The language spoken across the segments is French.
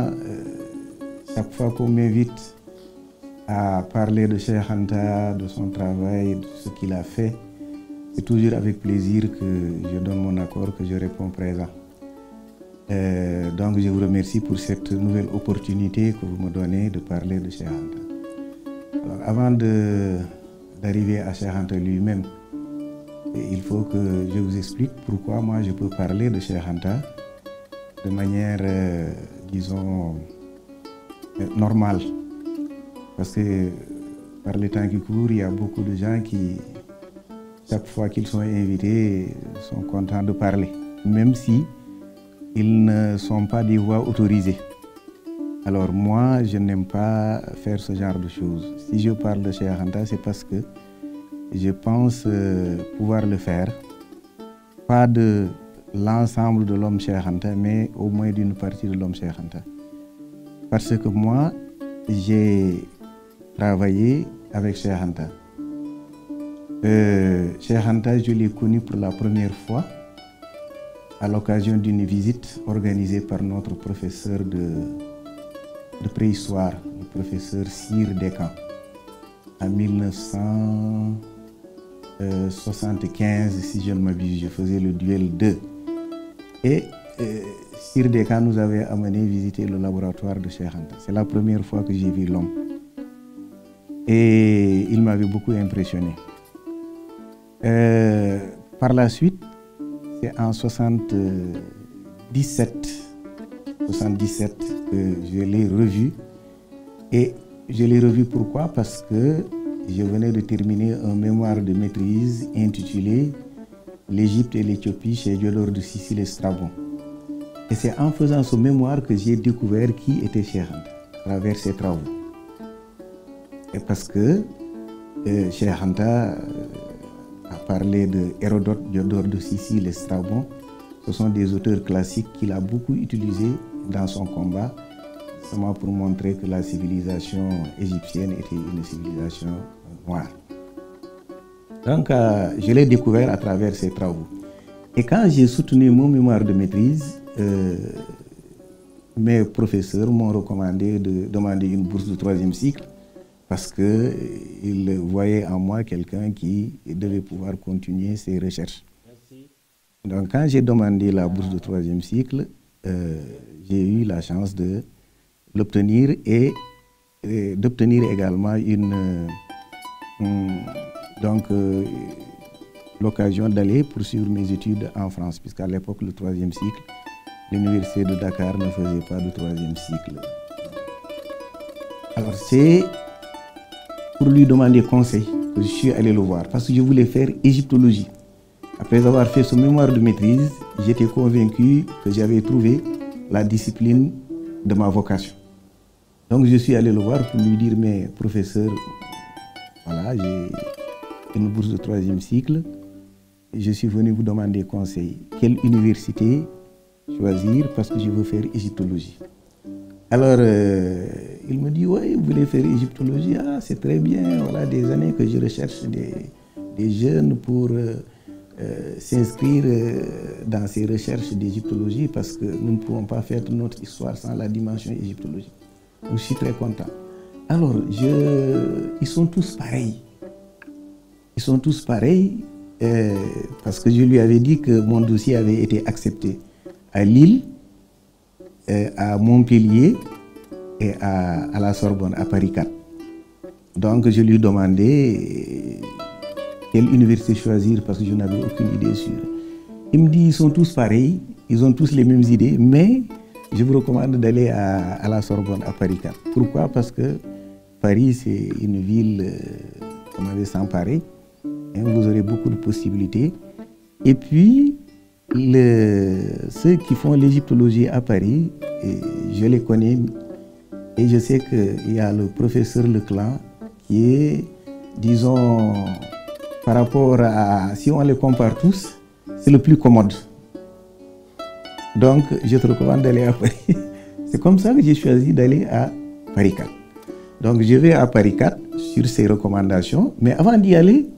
moi, chaque fois qu'on m'invite à parler de Cheikh Anta, de son travail, de ce qu'il a fait, c'est toujours avec plaisir que je donne mon accord, que je réponds présent. Donc je vous remercie pour cette nouvelle opportunité que vous me donnez de parler de Cheikh Anta. Alors, avant d'arriver à Cheikh Anta lui-même, il faut que je vous explique pourquoi moi je peux parler de Cheikh Anta de manière, disons, normale. Parce que par les temps qui courent, il y a beaucoup de gens qui, chaque fois qu'ils sont invités, sont contents de parler, même si ils ne sont pas des voix autorisées. Alors moi, je n'aime pas faire ce genre de choses. Si je parle de Cheikh Anta, c'est parce que je pense pouvoir le faire, pas de l'ensemble de l'homme Cheikh Anta, mais au moins d'une partie de l'homme Cheikh Anta. Parce que moi, j'ai travaillé avec Cheikh Anta. Cheikh Anta, je l'ai connu pour la première fois à l'occasion d'une visite organisée par notre professeur de préhistoire, le professeur Sir Descamps, en 1975, si je ne m'abuse. Je faisais le duel 2. Et Sir Descamps nous avait amené visiter le laboratoire de Cheikh Anta. C'est la première fois que j'ai vu l'homme. Et il m'avait beaucoup impressionné. Par la suite, c'est en 77 que je l'ai revu. Et je l'ai revu pourquoi? Parce que je venais de terminer un mémoire de maîtrise intitulé L'Égypte et l'Éthiopie chez Diodore de Sicile et Strabon. Et c'est en faisant ce mémoire que j'ai découvert qui était Cheikh Anta à travers ses travaux. Et parce que Cheikh Anta a parlé de Hérodote, Diodore de Sicile et Strabon. Ce sont des auteurs classiques qu'il a beaucoup utilisés dans son combat, justement pour montrer que la civilisation égyptienne était une civilisation noire. Donc, je l'ai découvert à travers ses travaux. Et quand j'ai soutenu mon mémoire de maîtrise, mes professeurs m'ont recommandé de demander une bourse de 3e cycle parce qu'ils voyaient en moi quelqu'un qui devait pouvoir continuer ses recherches. Merci. Donc, quand j'ai demandé la bourse de 3e cycle, j'ai eu la chance de l'obtenir et d'obtenir également l'occasion d'aller poursuivre mes études en France, puisqu'à l'époque, le 3e cycle, l'université de Dakar ne faisait pas de 3e cycle. Alors c'est pour lui demander conseil que je suis allé le voir, parce que je voulais faire égyptologie. Après avoir fait ce mémoire de maîtrise, j'étais convaincu que j'avais trouvé la discipline de ma vocation. Donc je suis allé le voir pour lui dire, mais professeur, voilà, j'ai une bourse de 3e cycle, je suis venu vous demander conseil. Quelle université choisir parce que je veux faire égyptologie? Alors, il me dit, oui, vous voulez faire égyptologie? Ah, c'est très bien, voilà des années que je recherche des jeunes pour s'inscrire dans ces recherches d'égyptologie parce que nous ne pouvons pas faire notre histoire sans la dimension égyptologique. Donc, je suis très content. Alors, ils sont tous pareils. Ils sont tous pareils parce que je lui avais dit que mon dossier avait été accepté à Lille, à Montpellier et à la Sorbonne, à Paris 4. Donc je lui demandais quelle université choisir parce que je n'avais aucune idée sûre. Il me dit, ils sont tous pareils, ils ont tous les mêmes idées, mais je vous recommande d'aller à la Sorbonne, à Paris 4. Pourquoi? Parce que Paris, c'est une ville, comme on avait sans pareil. Vous aurez beaucoup de possibilités. Et puis, ceux qui font l'égyptologie à Paris, je les connais et je sais qu'il y a le professeur Leclan qui est, disons, par rapport à, si on les compare tous, c'est le plus commode. Donc, je te recommande d'aller à Paris. C'est comme ça que j'ai choisi d'aller à Paris 4. Donc, je vais à Paris 4 sur ces recommandations, mais avant d'y aller,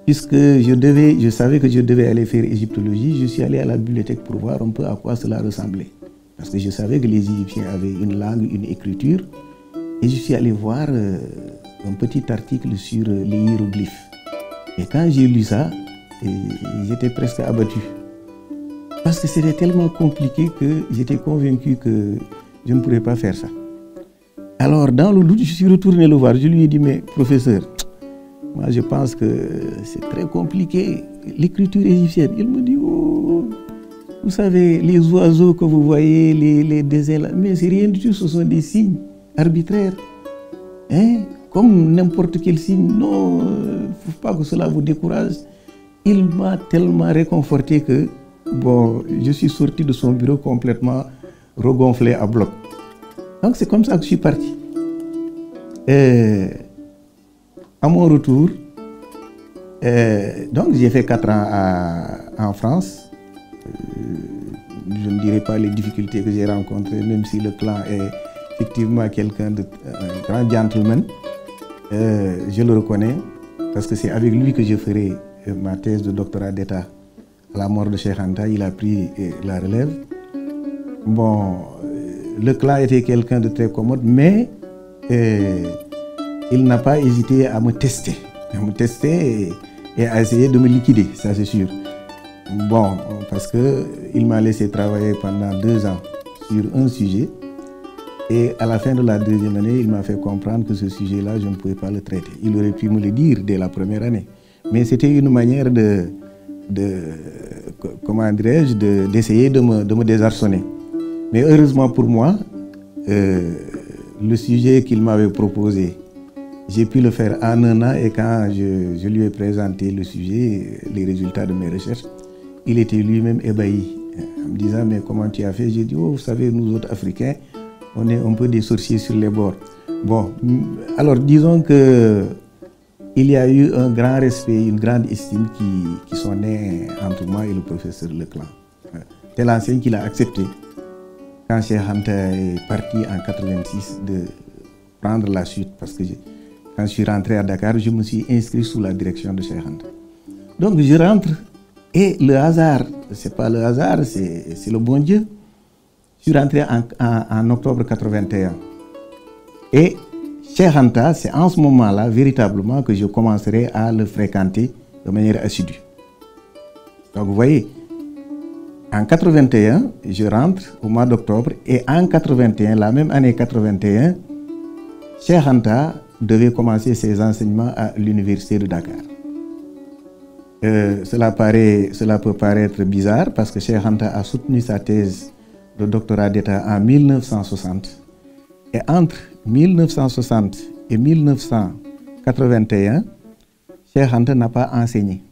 puisque je savais que je devais aller faire égyptologie, je suis allé à la bibliothèque pour voir un peu à quoi cela ressemblait. parce que je savais que les Égyptiens avaient une langue, une écriture, et je suis allé voir un petit article sur les hiéroglyphes. Et quand j'ai lu ça, j'étais presque abattu. Parce que c'était tellement compliqué que j'étais convaincu que je ne pourrais pas faire ça. Alors, dans le doute, je suis retourné le voir. Je lui ai dit, mais professeur, moi je pense que c'est très compliqué, l'écriture égyptienne. Il me dit, oh, vous savez, les oiseaux que vous voyez, les déserts là, mais c'est rien du tout, ce sont des signes arbitraires. Hein? Comme n'importe quel signe. Non, il ne faut pas que cela vous décourage. Il m'a tellement réconforté que, bon, je suis sorti de son bureau complètement regonflé à bloc. Donc c'est comme ça que je suis parti. À mon retour, donc j'ai fait 4 ans en France. Je ne dirai pas les difficultés que j'ai rencontrées, même si le clan est effectivement quelqu'un de un grand gentleman. Je le reconnais parce que c'est avec lui que je ferai ma thèse de doctorat d'État. À la mort de Cheikh Anta, il a pris la relève. Bon, le clan était quelqu'un de très commode, mais il n'a pas hésité à me tester. Et à essayer de me liquider, ça c'est sûr. Bon, parce qu'il m'a laissé travailler pendant 2 ans sur un sujet. Et à la fin de la 2e année, il m'a fait comprendre que ce sujet-là, je ne pouvais pas le traiter. Il aurait pu me le dire dès la première année. Mais c'était une manière comment dirais-je, d'essayer de me désarçonner. Mais heureusement pour moi, le sujet qu'il m'avait proposé, j'ai pu le faire en 1 an, et quand je lui ai présenté le sujet, les résultats de mes recherches, il était lui-même ébahi, en me disant, mais comment tu as fait? J'ai dit, oh, vous savez, nous autres Africains, on est un peu des sorciers sur les bords. Bon, alors disons que il y a eu un grand respect, une grande estime qui sont nés entre moi et le professeur Leclan. C'est l'enseigne qu'il a accepté quand Cheikh Anta est parti en 86 de prendre la suite, parce que quand je suis rentré à Dakar, je me suis inscrit sous la direction de Cheikh Anta. Donc je rentre et le hasard, c'est pas le hasard, c'est le bon Dieu. Je suis rentré en octobre 81. Et Cheikh Anta, c'est en ce moment-là, véritablement, que je commencerai à le fréquenter de manière assidue. Donc vous voyez, en 81, je rentre au mois d'octobre, et en 81, la même année 81, Cheikh Anta devait commencer ses enseignements à l'université de Dakar. Cela peut paraître bizarre parce que Cheikh Anta a soutenu sa thèse de doctorat d'État en 1960. Et entre 1960 et 1981, Cheikh Anta n'a pas enseigné.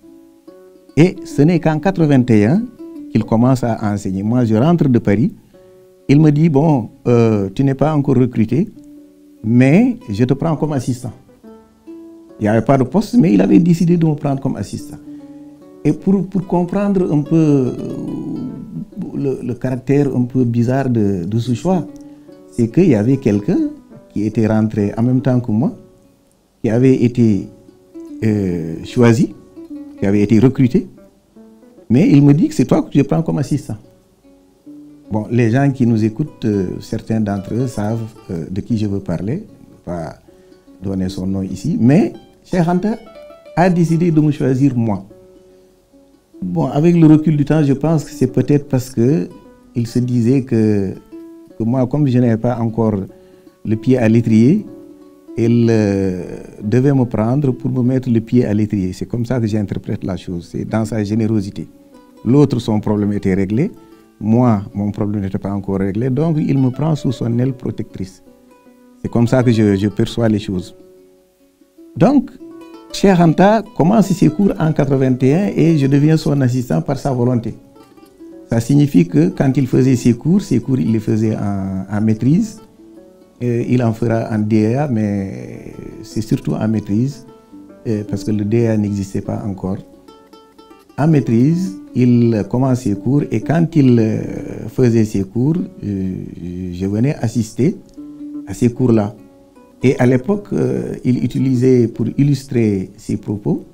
Et ce n'est qu'en 81 qu'il commence à enseigner. Moi, je rentre de Paris. Il me dit, bon, tu n'es pas encore recruté, mais je te prends comme assistant. Il n'y avait pas de poste, mais il avait décidé de me prendre comme assistant. Et pour comprendre un peu le caractère un peu bizarre de ce choix, c'est qu'il y avait quelqu'un qui était rentré en même temps que moi, qui avait été choisi, qui avait été recruté, mais il me dit que c'est toi que je prends comme assistant. Bon, les gens qui nous écoutent, certains d'entre eux savent de qui je veux parler, je ne vais pas donner son nom ici, mais Cheikh Anta a décidé de me choisir moi. Bon, avec le recul du temps, je pense que c'est peut-être parce qu'il se disait que moi, comme je n'avais pas encore le pied à l'étrier, il devait me prendre pour me mettre le pied à l'étrier. C'est comme ça que j'interprète la chose, c'est dans sa générosité. L'autre, son problème était réglé. Moi, mon problème n'était pas encore réglé, donc il me prend sous son aile protectrice. C'est comme ça que je perçois les choses. Donc, Cheikh Anta commence ses cours en 81 et je deviens son assistant par sa volonté. Ça signifie que quand il faisait ses cours, il les faisait en maîtrise. Il en fera en DEA, mais c'est surtout en maîtrise, parce que le DEA n'existait pas encore. En maîtrise, il commence ses cours et quand il faisait ses cours, je venais assister à ces cours-là. Et à l'époque, il utilisait pour illustrer ses propos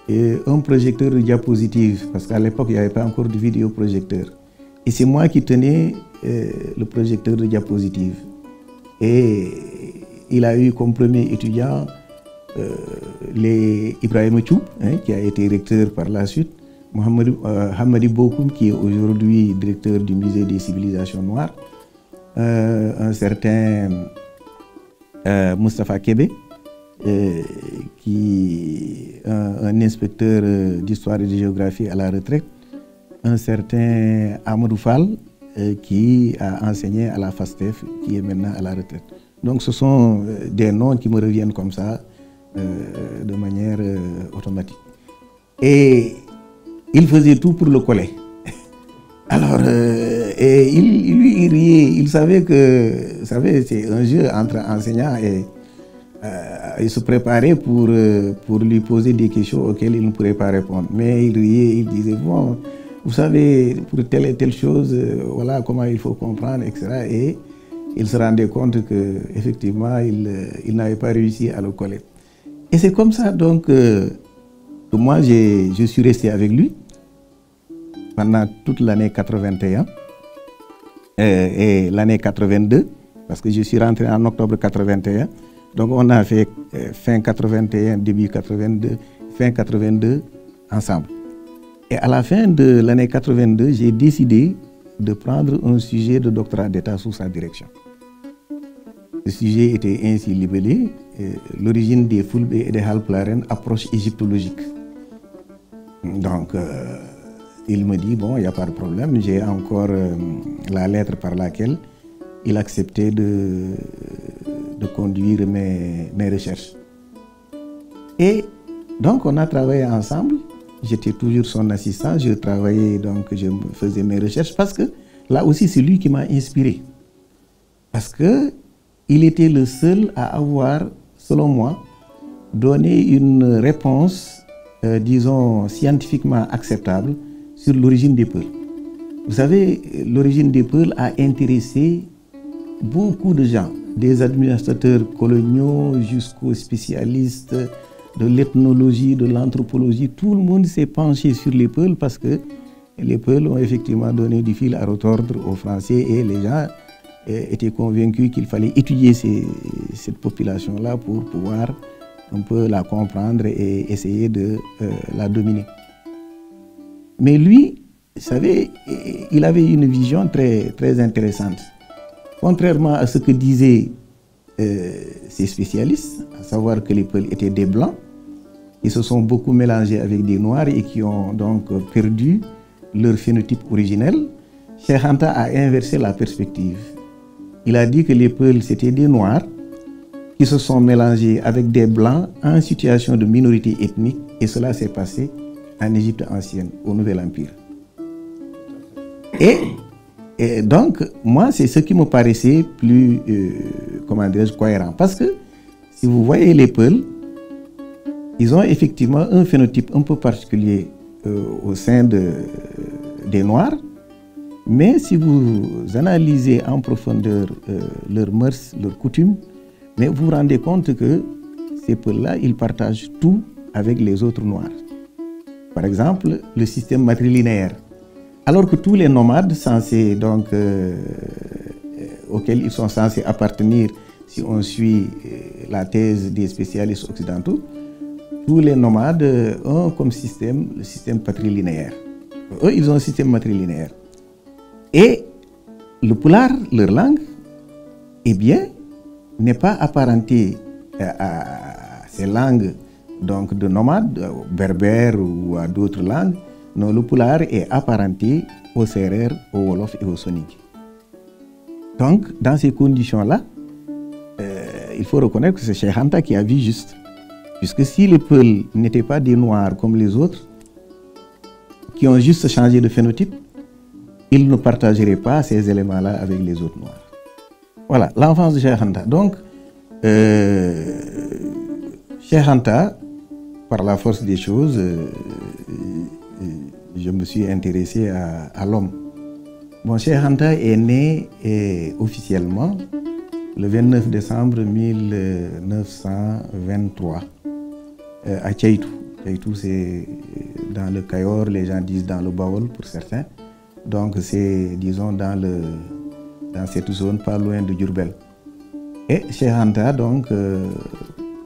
un projecteur de diapositive, parce qu'à l'époque, il n'y avait pas encore de vidéoprojecteur. Et c'est moi qui tenais le projecteur de diapositive. Et il a eu comme premier étudiant Ibrahim Tchou, qui a été recteur par la suite, Hamadi Bokoum, qui est aujourd'hui directeur du musée des civilisations noires, un certain Moustapha Kébé, qui est un inspecteur d'histoire et de géographie à la retraite, un certain Amadou Fall, qui a enseigné à la FASTEF, qui est maintenant à la retraite. Donc ce sont des noms qui me reviennent comme ça, de manière automatique. Et il faisait tout pour le coller. Alors, et il riait, il savait que, vous savez, c'est un jeu entre enseignants et il se préparait pour lui poser des questions auxquelles il ne pourrait pas répondre. Mais il riait, il disait, bon, vous savez, pour telle et telle chose, voilà comment il faut comprendre, etc. Et il se rendait compte qu'effectivement, il n'avait pas réussi à le coller. Et c'est comme ça donc que moi, je suis resté avec lui pendant toute l'année 81 et l'année 82, parce que je suis rentré en octobre 81. Donc on a fait fin 81, début 82, fin 82 ensemble. Et à la fin de l'année 82, j'ai décidé de prendre un sujet de doctorat d'État sous sa direction. Le sujet était ainsi libellé, l'origine des Fulbe et des Halplaren, approche égyptologique. Donc il me dit, bon, il n'y a pas de problème, j'ai encore la lettre par laquelle il acceptait de conduire mes recherches. Et donc on a travaillé ensemble, j'étais toujours son assistant, je travaillais, donc je faisais mes recherches, parce que là aussi c'est lui qui m'a inspiré. Parce qu'il était le seul à avoir, selon moi, donné une réponse, disons, scientifiquement acceptable sur l'origine des Peuls. Vous savez, l'origine des Peuls a intéressé beaucoup de gens, des administrateurs coloniaux jusqu'aux spécialistes de l'ethnologie, de l'anthropologie. Tout le monde s'est penché sur les Peuls parce que les Peuls ont effectivement donné du fil à retordre aux Français et les gens étaient convaincus qu'il fallait étudier cette population-là pour pouvoir un peu la comprendre et essayer de la dominer. Mais lui, vous savez, il avait une vision très, très intéressante. Contrairement à ce que disaient ces spécialistes, à savoir que les Peuls étaient des Blancs, ils se sont beaucoup mélangés avec des Noirs et qui ont donc perdu leur phénotype originel, Cheikh Anta a inversé la perspective. Il a dit que les Peuls, c'était des Noirs qui se sont mélangés avec des Blancs en situation de minorité ethnique, et cela s'est passé en Égypte ancienne, au Nouvel Empire. Et donc, moi, c'est ce qui me paraissait plus, comment dirais-je, cohérent. Parce que, si vous voyez les Peuls, ils ont effectivement un phénotype un peu particulier au sein des Noirs. Mais si vous analysez en profondeur leurs mœurs, leurs coutumes, mais vous vous rendez compte que ces Peuls-là, ils partagent tout avec les autres Noirs. Par exemple, le système matrilinéaire. Alors que tous les nomades censés, donc, auxquels ils sont censés appartenir, si on suit la thèse des spécialistes occidentaux, tous les nomades ont comme système le système patrilinéaire. Eux, ils ont un système matrilinéaire. Et le Pulaar, leur langue, eh bien, n'est pas apparentée à ces langues donc, de nomades, berbères ou à d'autres langues. Non, le Pulaar est apparenté au Serer, au Wolof et au Soninké. Donc, dans ces conditions-là, il faut reconnaître que c'est Cheikh Anta qui a vu juste. Puisque si les Peuls n'étaient pas des Noirs comme les autres, qui ont juste changé de phénotype, ils ne partageraient pas ces éléments-là avec les autres Noirs. Voilà, l'enfance de Cheikh Anta. Donc, Cheikh Anta, par la force des choses, je me suis intéressé à l'homme. Bon, Cheikh Anta est né officiellement le 29 décembre 1923 à Tchaïtou. Tchaïtou, c'est dans le Cayor, les gens disent dans le Bawol pour certains. Donc c'est, disons, dans cette zone pas loin de Diourbel. Et Cheikh Anta donc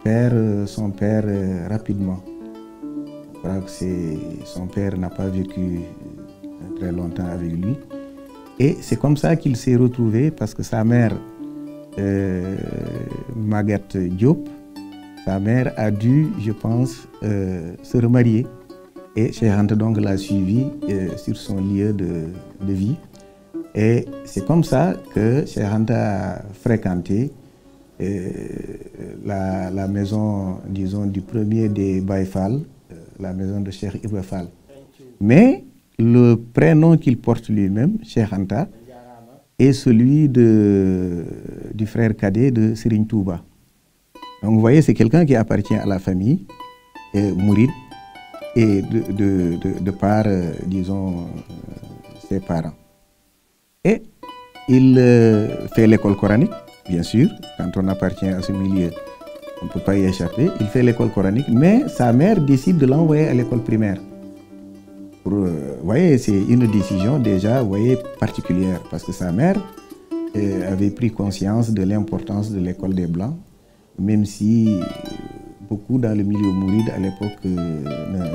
perd son père rapidement. Je crois que son père n'a pas vécu très longtemps avec lui. Et c'est comme ça qu'il s'est retrouvé, parce que sa mère, Maguette Diop, sa mère a dû, je pense, se remarier. Et Cheikh Anta donc l'a suivi sur son lieu de vie. Et c'est comme ça que Cheikh Anta a fréquenté la maison, disons, du premier des Baye Fall, la maison de Cheikh Ibra Fall. Mais le prénom qu'il porte lui-même, Cheikh Anta, est celui du frère cadet de Serigne Touba. Donc vous voyez, c'est quelqu'un qui appartient à la famille mouride et de par, disons, ses parents. Et il fait l'école coranique, bien sûr. Quand on appartient à ce milieu, on ne peut pas y échapper. Il fait l'école coranique, mais sa mère décide de l'envoyer à l'école primaire. Vous voyez, c'est une décision déjà, vous voyez, particulière, parce que sa mère avait pris conscience de l'importance de l'école des Blancs, même si beaucoup dans le milieu mouride à l'époque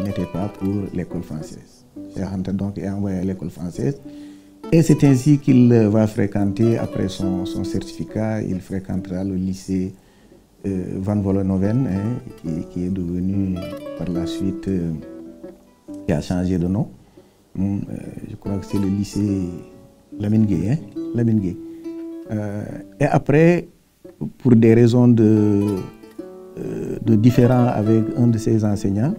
n'étaient pas pour l'école française. Cheikh Anta donc est envoyé à l'école française. Et c'est ainsi qu'il va fréquenter, après son certificat, il fréquentera le lycée Van Vollenhoven, qui est devenu par la suite, qui a changé de nom. Je crois que c'est le lycée Lamine Gueye. Lamine Gueye. Et après, pour des raisons de différends avec un de ses enseignants,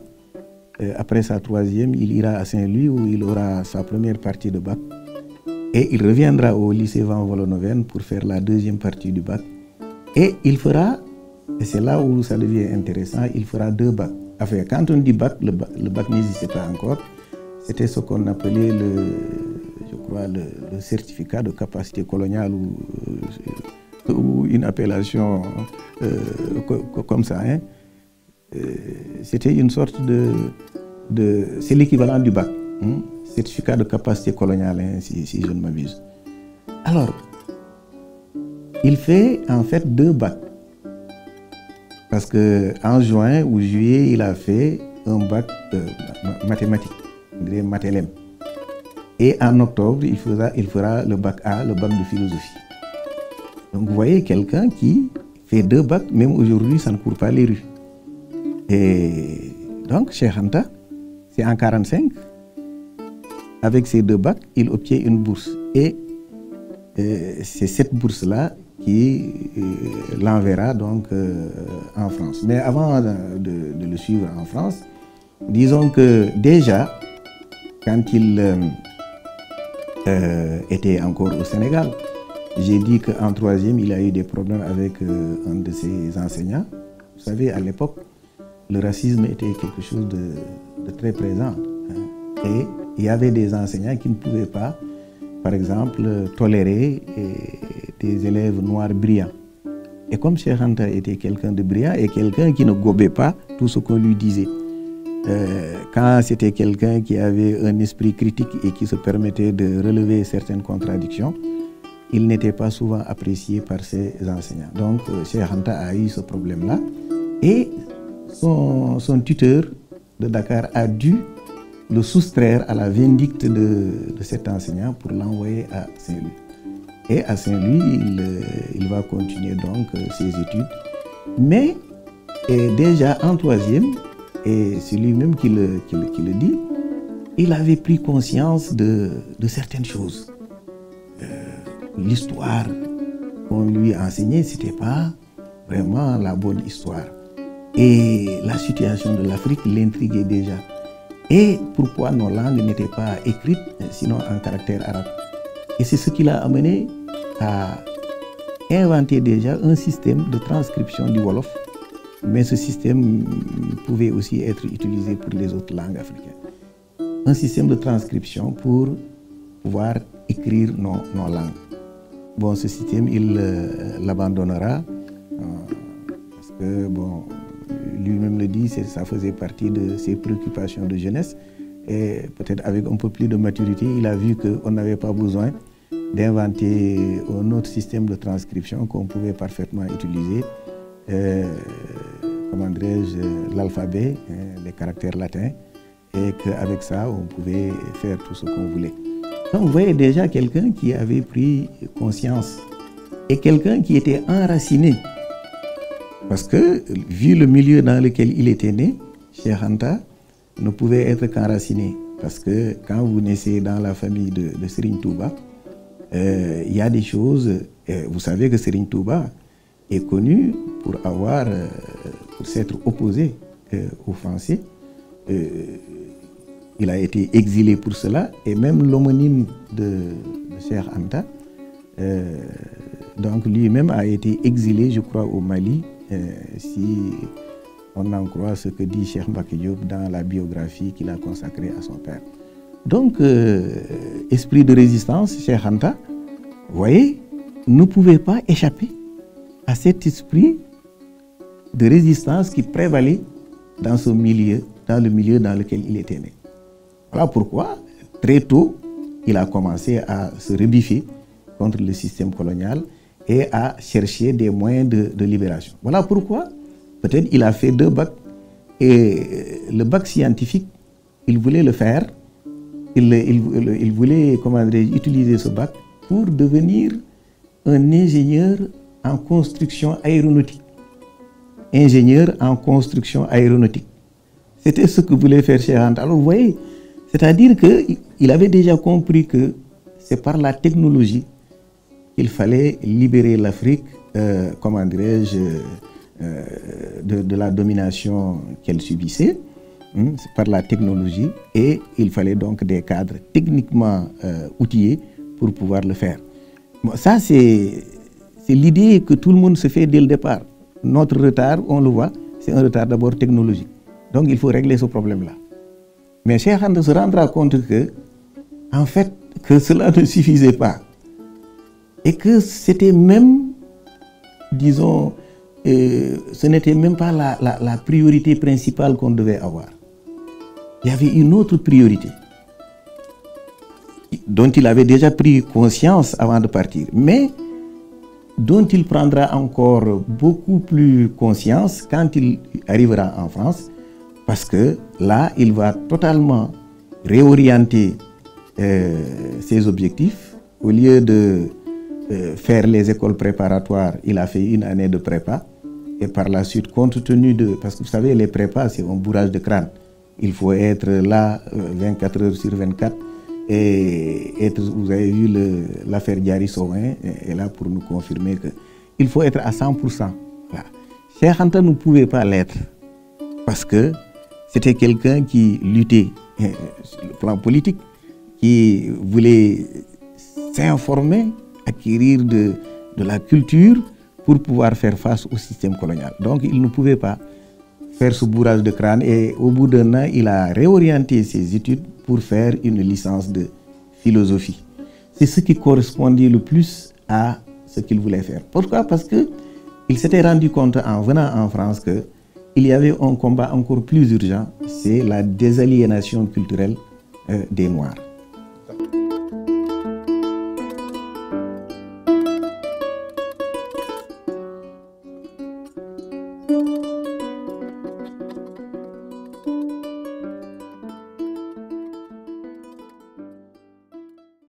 après sa troisième, il ira à Saint-Louis où il aura sa première partie de bac. Et il reviendra au lycée Van Vollenhoven pour faire la deuxième partie du bac. Et il fera, et c'est là où ça devient intéressant, il fera 2 bacs. Enfin, quand on dit bac, le bac n'existait pas encore. C'était ce qu'on appelait je crois, le certificat de capacité coloniale ou une appellation comme ça. Hein. C'était une sorte c'est l'équivalent du bac. Hein. Certificat de capacité coloniale, hein, si je ne m'abuse. Alors, il fait en fait 2 bacs. Parce qu'en juin ou juillet, il a fait un bac mathématique, matélème. Et en octobre, il fera le bac A, le bac de philosophie. Donc vous voyez quelqu'un qui fait 2 bacs, même aujourd'hui, ça ne court pas les rues. Et donc, Cheikh Anta, c'est en 1945. Avec ces 2 bacs, il obtient une bourse. Et c'est cette bourse-là qui l'enverra donc en France. Mais avant de le suivre en France, disons que déjà, quand il était encore au Sénégal, j'ai dit qu'en 3e, il a eu des problèmes avec un de ses enseignants. Vous savez, à l'époque, le racisme était quelque chose de très présent. Hein. Et il y avait des enseignants qui ne pouvaient pas, par exemple, tolérer des élèves noirs brillants. Et comme Cheikh Anta était quelqu'un de brillant et quelqu'un qui ne gobait pas tout ce qu'on lui disait, quand c'était quelqu'un qui avait un esprit critique et qui se permettait de relever certaines contradictions, il n'était pas souvent apprécié par ses enseignants. Donc Cheikh Anta a eu ce problème-là et son tuteur de Dakar a dû le soustraire à la vindicte de cet enseignant pour l'envoyer à Saint-Louis. Et à Saint-Louis, il va continuer donc ses études. Mais déjà en 3e, et c'est lui-même qui le dit, il avait pris conscience de certaines choses. L'histoire qu'on lui enseignait, ce n'était pas vraiment la bonne histoire. Et la situation de l'Afrique l'intriguait déjà. Et pourquoi nos langues n'étaient pas écrites, sinon en caractère arabe. Et c'est ce qui l'a amené à inventer déjà un système de transcription du Wolof. Mais ce système pouvait aussi être utilisé pour les autres langues africaines. Un système de transcription pour pouvoir écrire nos langues. Bon, ce système, il l'abandonnera parce que, bon, lui-même le dit, ça faisait partie de ses préoccupations de jeunesse. Et peut-être avec un peu plus de maturité, il a vu qu'on n'avait pas besoin d'inventer un autre système de transcription qu'on pouvait parfaitement utiliser. Comment dirais-je, l'alphabet, les caractères latins, et qu'avec ça, on pouvait faire tout ce qu'on voulait. Donc, vous voyez déjà quelqu'un qui avait pris conscience et quelqu'un qui était enraciné. Parce que, vu le milieu dans lequel il était né, Cheikh Anta ne pouvait être qu'enraciné. Parce que quand vous naissez dans la famille de Serigne Touba, il y a des choses, vous savez que Serigne Touba est connu pour s'être opposé aux Français. Il a été exilé pour cela, et même l'homonyme de Cheikh Anta, donc lui-même a été exilé, je crois, au Mali, si on en croit ce que dit Cheikh Mbacké Diop dans la biographie qu'il a consacrée à son père. Donc, esprit de résistance, Cheikh Anta, vous voyez, ne pouvait pas échapper à cet esprit de résistance qui prévalait dans ce milieu, dans le milieu dans lequel il était né. Voilà pourquoi, très tôt, il a commencé à se rebiffer contre le système colonial et à chercher des moyens de libération. Voilà pourquoi, peut-être, il a fait 2 bacs. Et le bac scientifique, il voulait le faire. Il voulait, comment dire, utiliser ce bac pour devenir un ingénieur en construction aéronautique. Ingénieur en construction aéronautique. C'était ce que voulait faire Cheikh Anta. Alors vous voyez, c'est-à-dire qu'il avait déjà compris que c'est par la technologie qu'il fallait libérer l'Afrique, comment dirais-je, de la domination qu'elle subissait. C'est par la technologie, et il fallait donc des cadres techniquement outillés pour pouvoir le faire. Bon, ça, c'est l'idée que tout le monde se fait dès le départ. Notre retard, on le voit, c'est un retard d'abord technologique. Donc il faut régler ce problème-là. Mais Cheikh Anta se rendra compte que, en fait, que cela ne suffisait pas. Et que c'était même, disons, ce n'était même pas la priorité principale qu'on devait avoir. Il y avait une autre priorité dont il avait déjà pris conscience avant de partir, mais dont il prendra encore beaucoup plus conscience quand il arrivera en France, parce que là, il va totalement réorienter ses objectifs. Au lieu de faire les écoles préparatoires, il a fait une année de prépa, et par la suite, compte tenu de... Parce que vous savez, les prépas, c'est un bourrage de crâne. Il faut être là 24 heures sur 24. Et vous avez vu l'affaire Diary Sowen est là pour nous confirmer qu'il faut être à 100%. Voilà. Cheikh Anta ne pouvait pas l'être parce que c'était quelqu'un qui luttait sur le plan politique, qui voulait s'informer, acquérir de la culture pour pouvoir faire face au système colonial. Donc il ne pouvait pas faire ce bourrage de crâne, et au bout d'un an, il a réorienté ses études pour faire une licence de philosophie. C'est ce qui correspondait le plus à ce qu'il voulait faire. Pourquoi? Parce qu'il s'était rendu compte en venant en France qu'il y avait un combat encore plus urgent, c'est la désaliénation culturelle des Noirs.